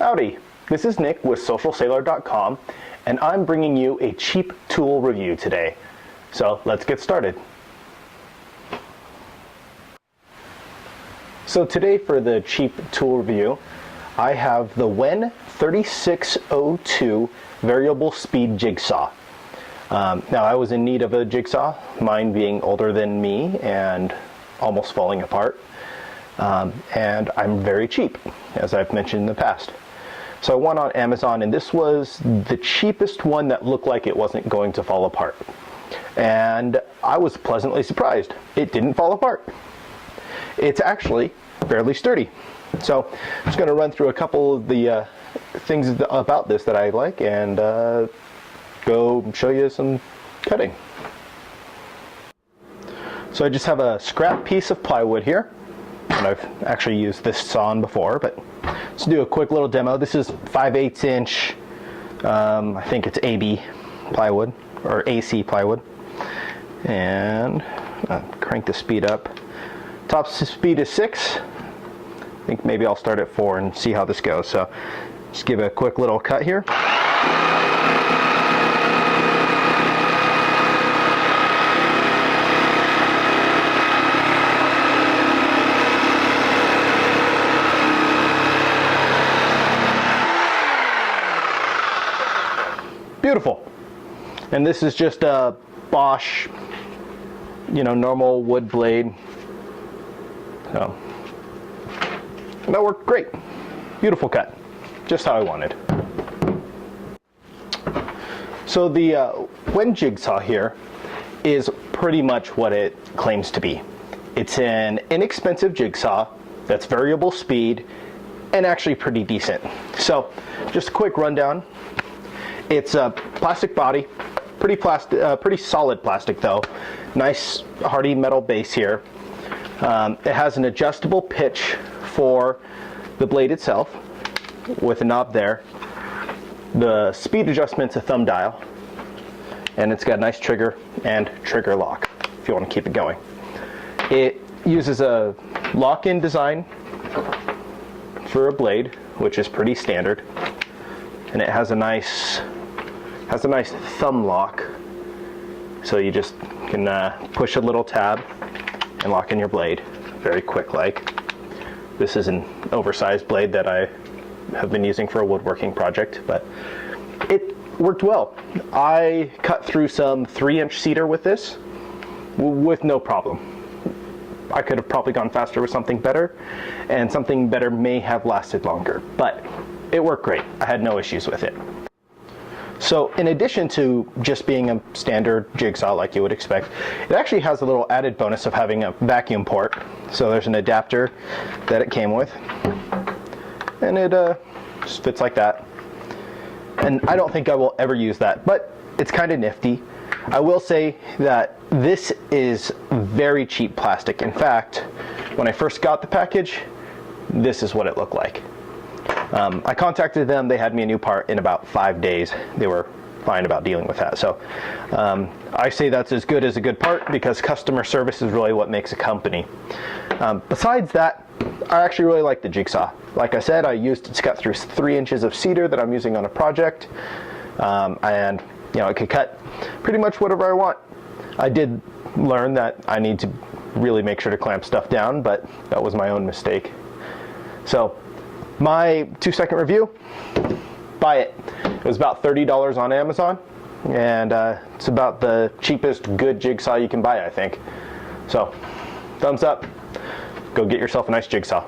Howdy, this is Nick with SocialSailor.com, and I'm bringing you a cheap tool review today. So let's get started. So today for the cheap tool review, I have the WEN 3602 variable speed jigsaw. Now I was in need of a jigsaw, mine being older than me and almost falling apart. And I'm very cheap, as I've mentioned in the past. So I went on Amazon, and this was the cheapest one that looked like it wasn't going to fall apart. And I was pleasantly surprised. It didn't fall apart. It's actually fairly sturdy. So I'm just going to run through a couple of the things about this that I like and go show you some cutting. So I just have a scrap piece of plywood here. And I've actually used this sawn before, but let's do a quick little demo. This is 5/8 inch, I think it's AB plywood, or AC plywood. And crank the speed up. Top speed is 6. I think maybe I'll start at 4 and see how this goes. So just give it a quick little cut here. Beautiful. And this is just a Bosch, normal wood blade. So that worked great. Beautiful cut. Just how I wanted. So the WEN jigsaw here is pretty much what it claims to be. It's an inexpensive jigsaw that's variable speed and actually pretty decent. So just a quick rundown. It's a plastic body, pretty solid plastic though. Nice hardy metal base here. It has an adjustable pitch for the blade itself with a knob there. The speed adjustment's a thumb dial, and it's got a nice trigger and trigger lock if you want to keep it going. It uses a lock-in design for a blade, which is pretty standard, and it has a nice thumb lock, so you just can push a little tab and lock in your blade very quick like. This is an oversized blade that I have been using for a woodworking project, but it worked well. I cut through some 3-inch cedar with this with no problem. I could have probably gone faster with something better, and something better may have lasted longer, but it worked great. I had no issues with it. So in addition to just being a standard jigsaw like you would expect, it actually has a little added bonus of having a vacuum port. So there's an adapter that it came with, and it just fits like that. And I don't think I will ever use that, but it's kind of nifty. I will say that this is very cheap plastic. In fact, when I first got the package, this is what it looked like. I contacted them. They had me a new part in about 5 days. They were fine about dealing with that. So I say that's as good as a good part, because customer service is really what makes a company. Besides that, I actually really like the jigsaw. Like I said, I used it to cut through 3 inches of cedar that I'm using on a project, and it could cut pretty much whatever I want. I did learn that I need to really make sure to clamp stuff down, but that was my own mistake. So my 2-second review, buy it. It was about $30 on Amazon, and it's about the cheapest good jigsaw you can buy, I think. So thumbs up. Go get yourself a nice jigsaw.